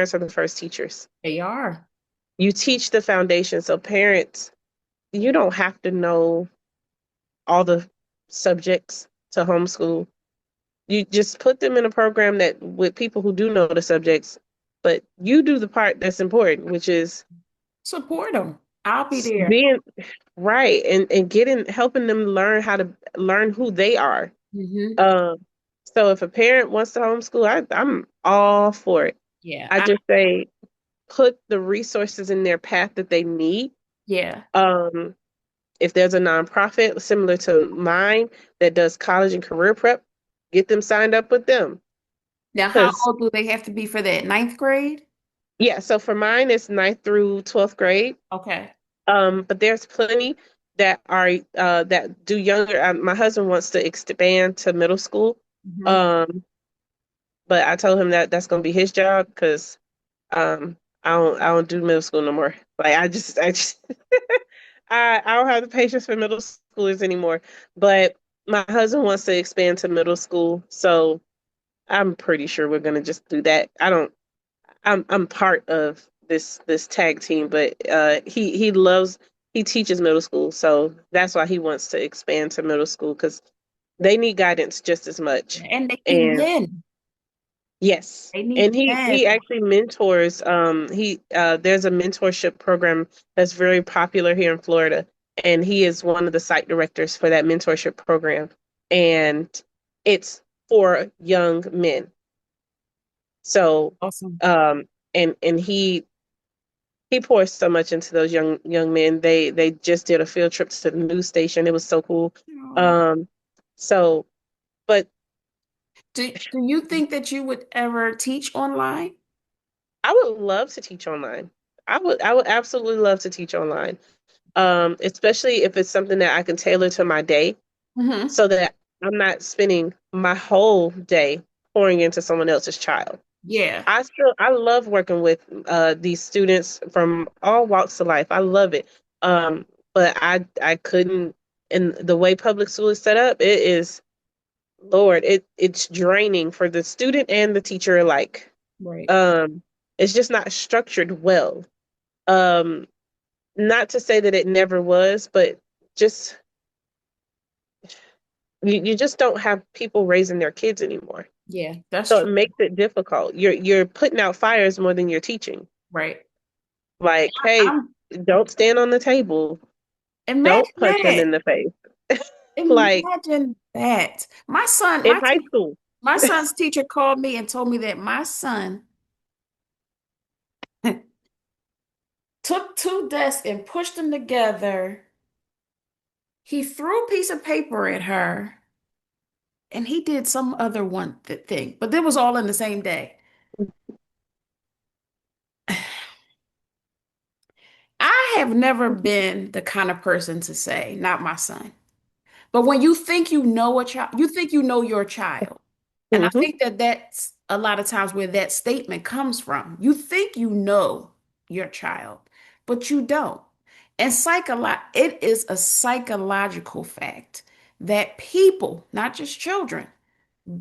parents are the first teachers. They are. You teach the foundation. So parents, you don't have to know all the subjects to homeschool. You just put them in a program that with people who do know the subjects, but you do the part that's important, which is Support them. I'll be there. being right and getting helping them learn how to learn who they are. Hmm. Um, so if a parent wants to homeschool, I'm all for it. Yeah. I just say put the resources in their path that they need. Yeah. Um, if there's a nonprofit similar to mine that does college and career prep, get them signed up with them. Now, how Because old do they have to be for that? Ninth grade? yeah, so for mine it's ninth through 12th grade. Okay. But there's plenty that are that do younger. My husband wants to expand to middle school. Hmm. Um, but I told him that that's gonna be his job because I don't do middle school no more. Like I just I don't have the patience for middle schoolers anymore. But my husband wants to expand to middle school, so I'm pretty sure we're gonna just do that. I don't. I'm part of this tag team, but he teaches middle school, so that's why he wants to expand to middle school because they need guidance just as much. And they need And men. yes, They need and he men. actually mentors. He there's a mentorship program that's very popular here in Florida, and he is one of the site directors for that mentorship program, and it's for young men. So, Awesome. um, and he pours so much into those young men. They just did a field trip to the news station. It was so cool. Oh. Um, so, but Do you think that you would ever teach online? I would love to teach online. I would absolutely love to teach online. Especially if it's something that I can tailor to my day Hmm. so that I'm not spending my whole day pouring into someone else's child. Yeah. I love working with these students from all walks of life. I love it. But I couldn't and the way public school is set up, it is Lord, it's draining for the student and the teacher alike. Right. Um, it's just not structured well. Um, Not to say that it never was, but just you just don't have people raising their kids anymore. Yeah, that's So it true. makes it difficult. You're putting out fires more than you're teaching. Right. Like, hey, I'm don't stand on the table. Don't imagine punch him that. in the face. Like Imagine that. in high school. My son's teacher called me and told me that my son took two desks and pushed them together. He threw a piece of paper at her and he did some other thing, but it was all in the same day. I have never been the kind of person to say, not my son. But when you think you know a child, you think you know your child. And I Hmm. think that that's a lot of times where that statement comes from. You think you know your child, but you don't. And it is a psychological fact that people, not just children,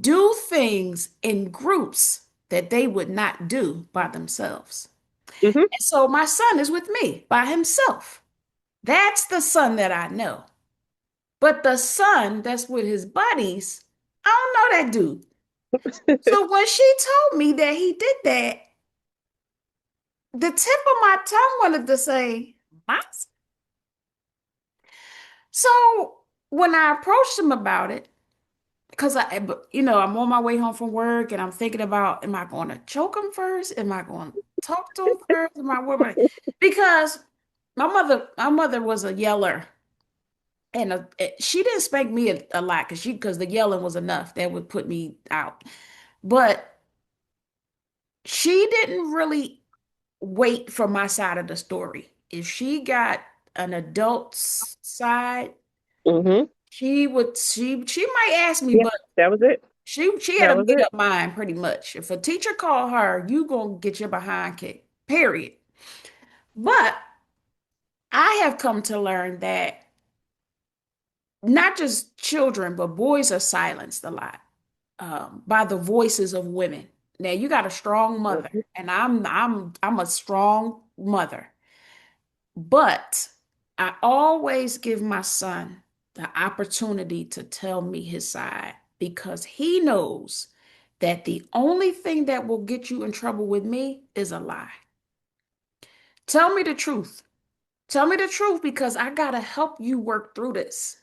do things in groups that they would not do by themselves. Hmm. And so my son is with me by himself. That's the son that I know. But the son that's with his buddies, I don't know that dude. So when she told me that he did that, the tip of my tongue wanted to say, "My So when I approached him about it, because I'm on my way home from work and I'm thinking about, am I going to choke him first? Am I going to talk to him first? Because my mother was a yeller, and she didn't spank me a lot because the yelling was enough that would put me out. But she didn't really wait for my side of the story. If she got an adult's side, Hmm. she might ask me, Yeah, but that was it. she had That a was made it. up mind pretty much. If a teacher called her, you gonna get your behind kicked. Period. But I have come to learn that not just children, but boys are silenced a lot by the voices of women. Now you got a strong mother, Mhm. and I'm a strong mother. But I always give my son the opportunity to tell me his side because he knows that the only thing that will get you in trouble with me is a lie. Tell me the truth. Tell me the truth because I got to help you work through this.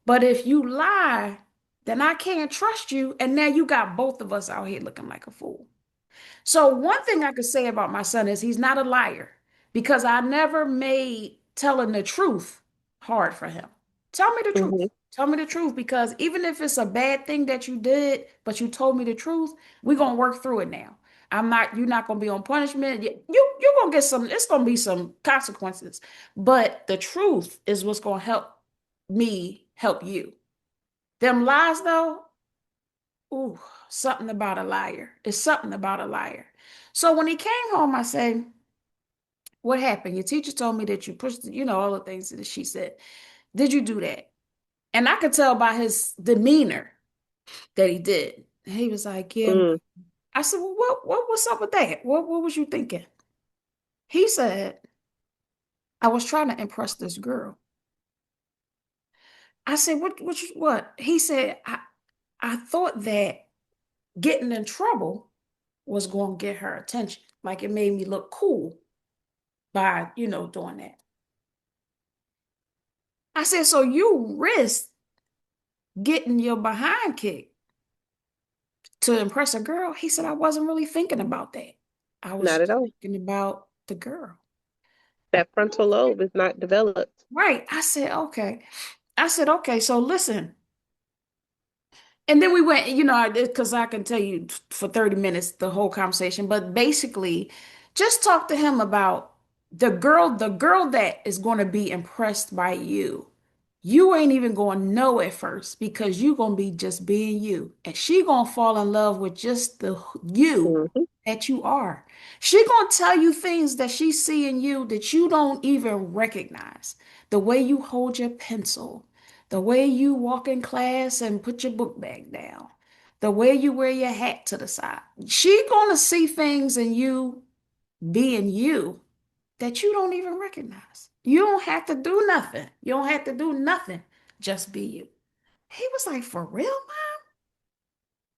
But if you lie, then I can't trust you. And now you got both of us out here looking like a fool. So one thing I could say about my son is he's not a liar because I never made telling the truth hard for him. Tell me the truth. Mhm. Tell me the truth because even if it's a bad thing that you did, but you told me the truth, we're gonna work through it now. You're not gonna be on punishment. You're gonna get some, it's gonna be some consequences. But the truth is what's gonna help me help you. Them lies though, ooh, something about a liar. It's something about a liar. So when he came home, I said, what happened? Your teacher told me that you pushed, all the things that she said. Did you do that? And I could tell by his demeanor that he did. And he was like, yeah. Mm. I said, well, what's up with that? What was you thinking? He said, I was trying to impress this girl. I said, what? He said, I thought that getting in trouble was going to get her attention. Like it made me look cool by, doing that. I said, so you risked getting your behind kicked to impress a girl? He said, I wasn't really thinking about that. I was Not at just all. thinking about the girl. That frontal lobe is not developed. Right. I said, okay. I said, okay, so listen. And then we went, because I can tell you for 30 minutes the whole conversation, but basically just talk to him about the girl that is going to be impressed by you. You ain't even going to know at first because you going to be just being you. And she going to fall in love with just the you Mhm. that you are. She going to tell you things that she see in you that you don't even recognize. The way you hold your pencil, the way you walk in class and put your book bag down, the way you wear your hat to the side. She gonna see things in you being you that you don't even recognize. You don't have to do nothing. You don't have to do nothing. Just be you. He was like, for real, Mom?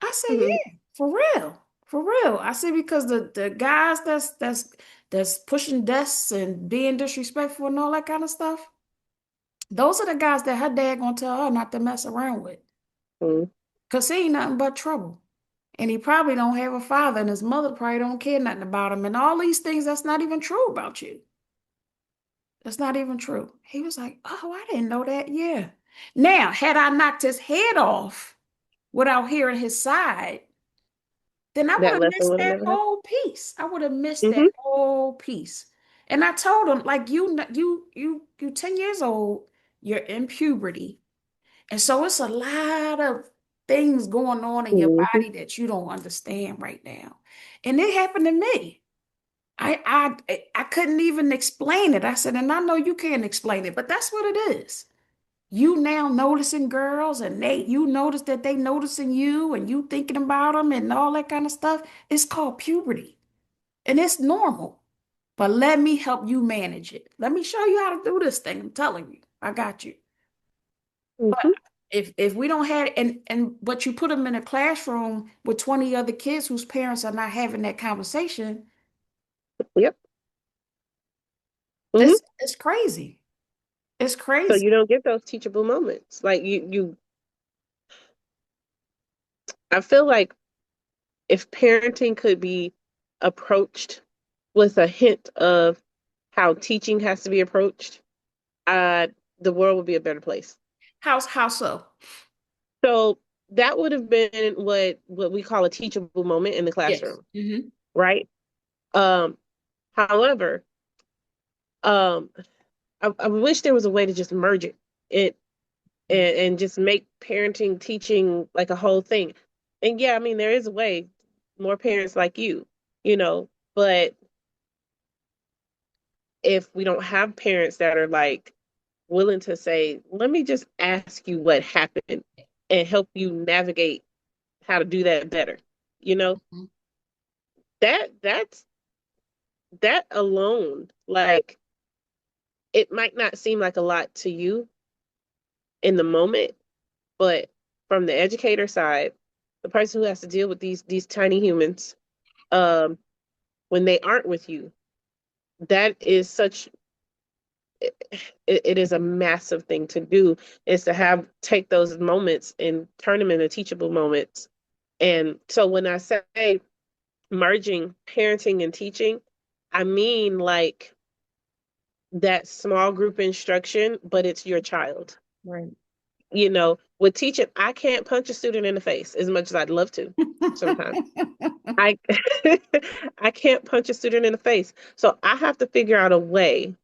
I said, Mhm. yeah, for real. For real. I said, because the guys that's pushing desks and being disrespectful and all that kind of stuff, those are the guys that her dad gonna tell her not to mess around with. Mhm. Cause he ain't nothing but trouble. And he probably don't have a father, and his mother probably don't care nothing about him. And all these things that's not even true about you. That's not even true. He was like, oh, I didn't know that. Yeah. Now, had I knocked his head off without hearing his side, then I would That have lesson missed would have that never happened. whole piece. I would have missed that Mhm. whole piece. And I told him, like, you 10 years old, you're in puberty. And so it's a lot of things going on in your Mhm. body that you don't understand right now. And it happened to me. I couldn't even explain it. I said, and I know you can't explain it, but that's what it is. You now noticing girls and you notice that they noticing you and you thinking about them and all that kind of stuff. It's called puberty and it's normal. But let me help you manage it. Let me show you how to do this thing. I'm telling you, I got you. But Mhm. if we don't have and but you put them in a classroom with 20 other kids whose parents are not having that conversation, Yep. Mhm. it's crazy. It's So crazy. you don't get those teachable moments. Like I feel like if parenting could be approached with a hint of how teaching has to be approached, uh, the world would be a better place. How so? So that would have been what we call a teachable moment in the Yes. classroom, Hmm. right? Um, however, um, I wish there was a way to just merge it and just make parenting teaching like a whole thing. And yeah, I mean there is a way, more parents like you know, but if we don't have parents that are like willing to say, let me just ask you what happened and help you navigate how to do that better, you know? that's that alone, like it might not seem like a lot to you in the moment, but from the educator side, the person who has to deal with these tiny humans, um, when they aren't with you, that is such it is a massive thing to do, is to have take those moments and turn them into teachable moments. And so when I say merging parenting and teaching, I mean like that small group instruction, but it's your child. Right. With teaching, I can't punch a student in the face as much as I'd love to sometimes. I I can't punch a student in the face. So I have to figure out a way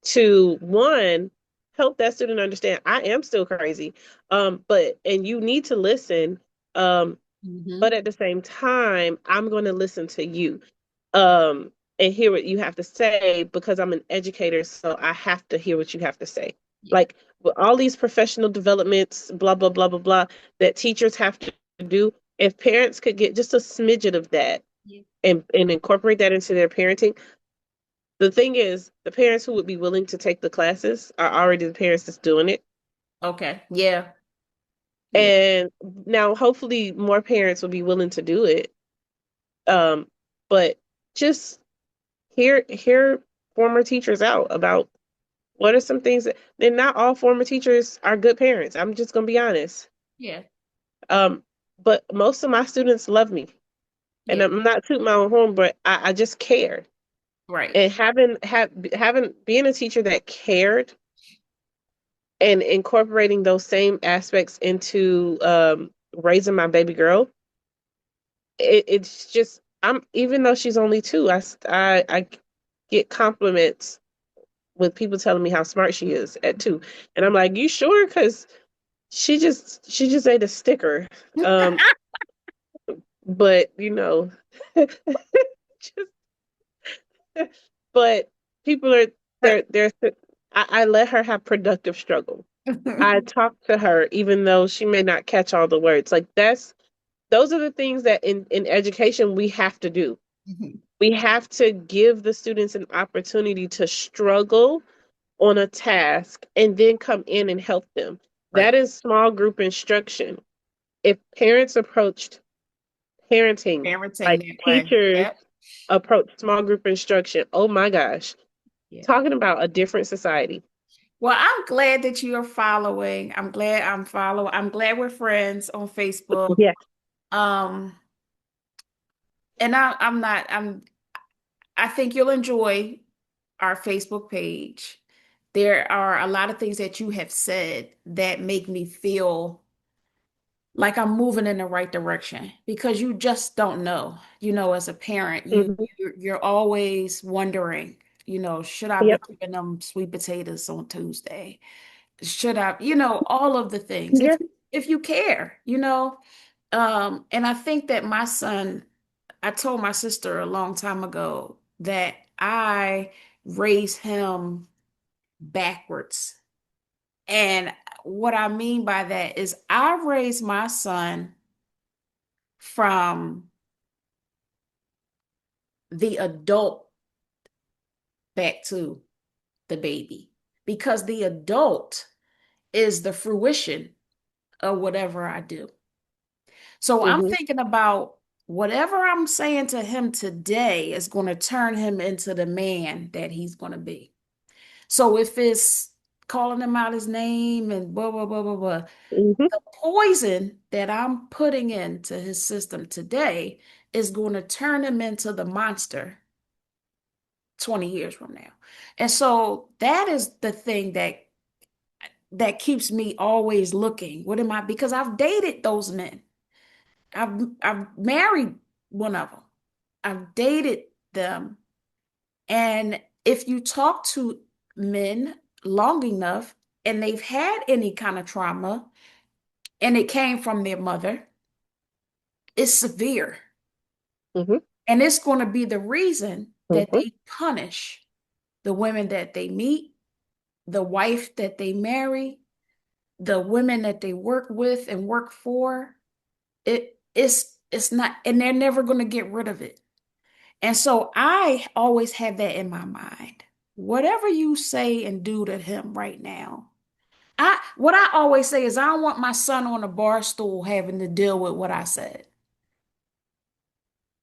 to, one, help that student understand I am still crazy. But and you need to listen. Um, but Hmm. at the same time, I'm going to listen to you, um, and hear what you have to say because I'm an educator, so I have to hear what you have to say. Yeah. Like with all these professional developments, blah, blah, blah, blah, blah, that teachers have to do, if parents could get just a smidget of that Yeah. and incorporate that into their parenting. The thing is, the parents who would be willing to take the classes are already the parents that's doing it. Okay. Yeah. Yeah. And now hopefully more parents will be willing to do it. Um, but just hear former teachers out about what are some things that, then not all former teachers are good parents. I'm just gonna be honest. Yeah. Um, but most of my students love me. And Yeah. I'm not tooting my own horn, but I just care. Right. And having being a teacher that cared and incorporating those same aspects into raising my baby girl, it's just I'm even though she's only two, I get compliments with people telling me how smart she is at two, and I'm like, you sure? Because she just ate a sticker, um, but just but people are they're I let her have productive struggle. I talk to her even though she may not catch all the words. Like those are the things that in education we have to do. Mhm. We have to give the students an opportunity to struggle on a task and then come in and help them. That Right. is small group instruction. If parents approached parenting Parenting like that way. teachers Yep. approach small group instruction, oh my gosh, Yeah. talking about a different society. Well, I'm glad that you are following. I'm glad we're friends on Facebook. Yeah. Um, and I think you'll enjoy our Facebook page. There are a lot of things that you have said that make me feel like I'm moving in the right direction because you just don't know. As a parent, Hmm. you're always wondering, should I be Yep. cooking them sweet potatoes on Tuesday? Should I, all of the things. If Yeah. if you care, and I think that my son, I told my sister a long time ago that I raised him backwards. And what I mean by that is I raised my son from the adult back to the baby because the adult is the fruition of whatever I do. So I'm Hmm. thinking about whatever I'm saying to him today is going to turn him into the man that he's going to be. So if it's calling him out his name and blah, blah, blah, blah, blah, Hmm. the poison that I'm putting into his system today is going to turn him into the monster 20 years from now. And so that is the thing that keeps me always looking. What am I? Because I've dated those men. I've married one of them. I've dated them. And if you talk to men long enough and they've had any kind of trauma and it came from their mother, it's severe. Hmm. And it's going to be the reason that Hmm. they punish the women that they meet, the wife that they marry, the women that they work with and work for. It's not, and they're never going to get rid of it. And so I always have that in my mind. Whatever you say and do to him right now, what I always say is I don't want my son on a bar stool having to deal with what I said.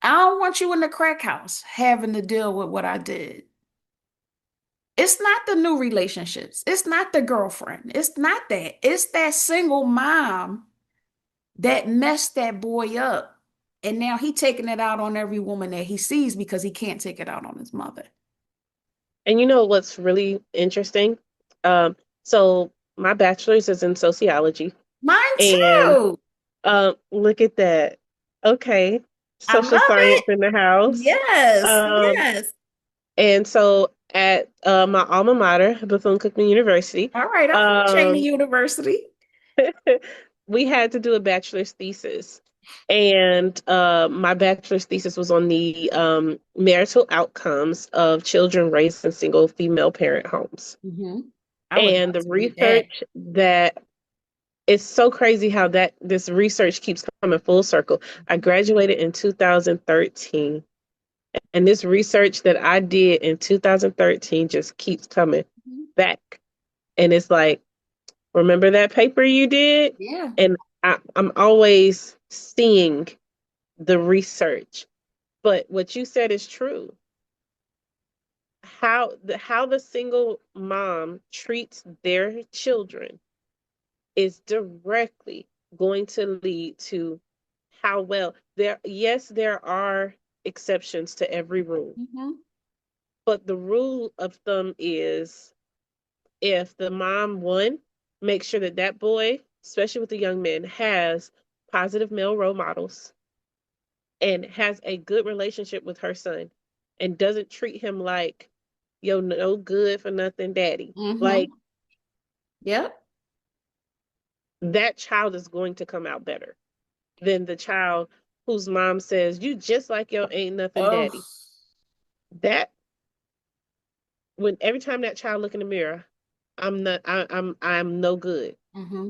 I don't want you in the crack house having to deal with what I did. It's not the new relationships. It's not the girlfriend. It's not that. It's that single mom that messed that boy up. And now he taking it out on every woman that he sees because he can't take it out on his mother. And you know what's really interesting? Um, so my bachelor's is in sociology, Mine and too. look at that. Okay, I social love science it. in the house. Yes. Um, Yes. and so at my alma mater, Bethune-Cookman University, All right. I'm from Cheney um, University. we had to do a bachelor's thesis. And my bachelor's thesis was on the marital outcomes of children raised in single female parent homes. Hmm. I would And love the to read that. research that it's so crazy how that this research keeps coming full circle. I graduated in 2013, and this research that I did in 2013 just keeps coming Mhm. back. And it's like, remember that paper you did? Yeah. And I'm always seeing the research. But what you said is true. How the single mom treats their children is directly going to lead to how well there yes, there are exceptions to every rule, Hmm. but the rule of thumb is if the mom one makes sure that that boy, especially with the young man, has positive male role models and has a good relationship with her son and doesn't treat him like yo no good for nothing daddy, like Hmm. Yep. that child is going to come out better than the child whose mom says, "You just like your ain't nothing Oh. daddy." That when every time that child look in the mirror, I'm no good Hmm.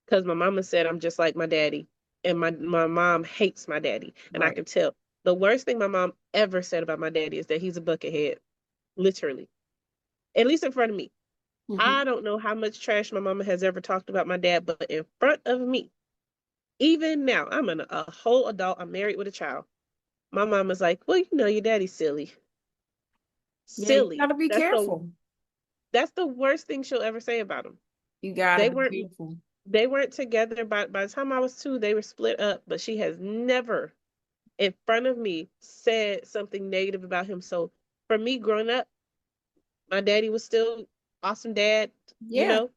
because my mama said I'm just like my daddy, and my mom hates my daddy, and I Right. can tell. The worst thing my mom ever said about my daddy is that he's a buckethead, literally, at least in front of me. Hmm. I don't know how much trash my mama has ever talked about my dad, but in front of me, even now, I'm a whole adult. I'm married with a child. My mama's like, well, you know, your daddy's silly. Yeah, you Silly. gotta be careful. That's the worst thing she'll ever say about him. You gotta They be weren't careful. they weren't together by the time I was 2, they were split up, but she has never in front of me said something negative about him. So for me growing up, my daddy was still awesome dad, you Yeah. know?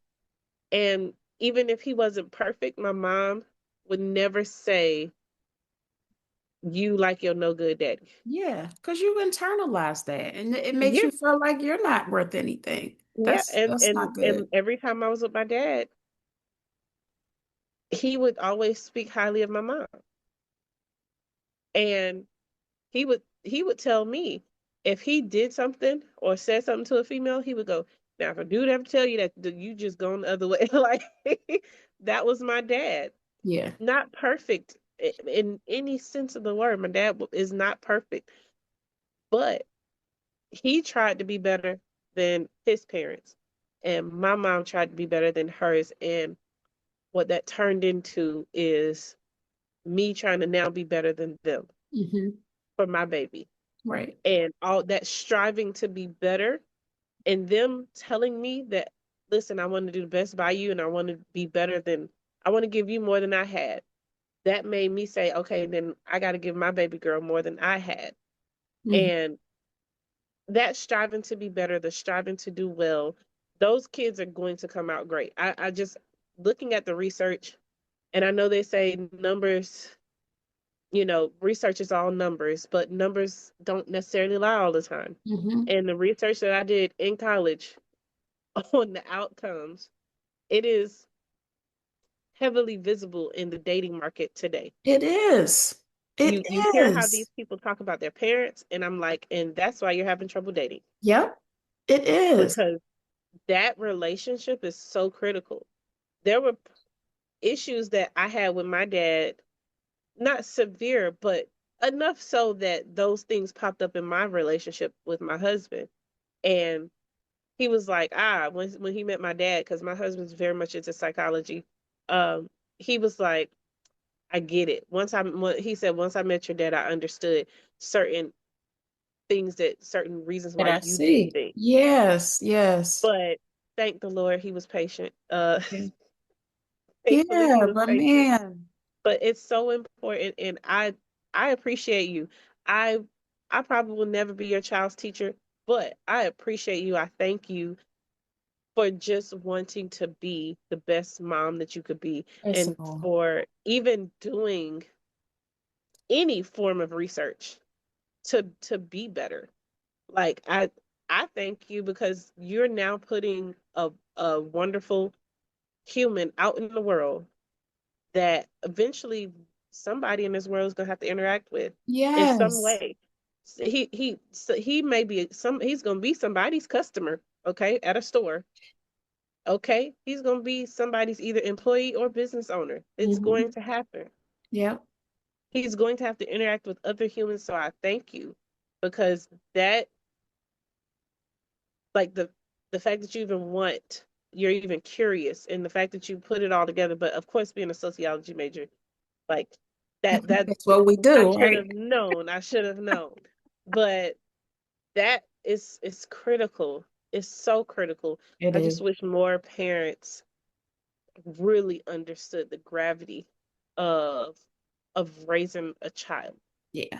And even if he wasn't perfect, my mom would never say you like your no good daddy. Yeah. Because you internalize that and it makes Yeah. you feel like you're not worth anything. Yeah, That's not and good. every time I was with my dad, he would always speak highly of my mom. And he would tell me if he did something or said something to a female, he would go, "Now, if a dude ever tell you that, you just gone the other way." Like that was my dad. Yeah. Not perfect in any sense of the word. My dad is not perfect, but he tried to be better than his parents, and my mom tried to be better than hers. And what that turned into is me trying to now be better than them Hmm. for my baby. Right. And all that striving to be better and them telling me that, listen, I want to do the best by you and I want to be better than, I want to give you more than I had. That made me say, okay, then I got to give my baby girl more than I had. Hmm. And that striving to be better, the striving to do well, those kids are going to come out great. I just, looking at the research, and I know they say numbers, research is all numbers, but numbers don't necessarily lie all the time. Hmm. And the research that I did in college on the outcomes, it is heavily visible in the dating market today. It is. It You hear how is. these people talk about their parents, and I'm like, and that's why you're having trouble dating Yep. It is. because that relationship is so critical. There were issues that I had with my dad, not severe, but enough so that those things popped up in my relationship with my husband. And he was like, when he met my dad, because my husband's very much into psychology, um, he was like, I get it. He said, once I met your dad, I understood certain certain reasons And why I you do see. things. Yes, yes. But thank the Lord, he was patient. Yeah, Thankfully, he yeah, was but patient. man, But it's so important, and I appreciate you. I I probably will never be your child's teacher, but I appreciate you. I thank you for just wanting to be the best mom that you could be, it's and all. for even doing any form of research to be better. Like I thank you because you're now putting a wonderful human out in the world that eventually somebody in this world is gonna have to interact with in some Yes. way. He may be he's gonna be somebody's customer, okay, at a store. Okay, he's gonna be somebody's either employee or business owner. It's Hmm. going to happen. Yep. He's going to have to interact with other humans. So I thank you because that like the fact that you're even curious and the fact that you put it all together, but of course being a sociology major, like that That's what we I do, should right? have known. I should have known. But that is critical. It's so critical. It I is. just wish more parents really understood the gravity of of raising a child. Yeah.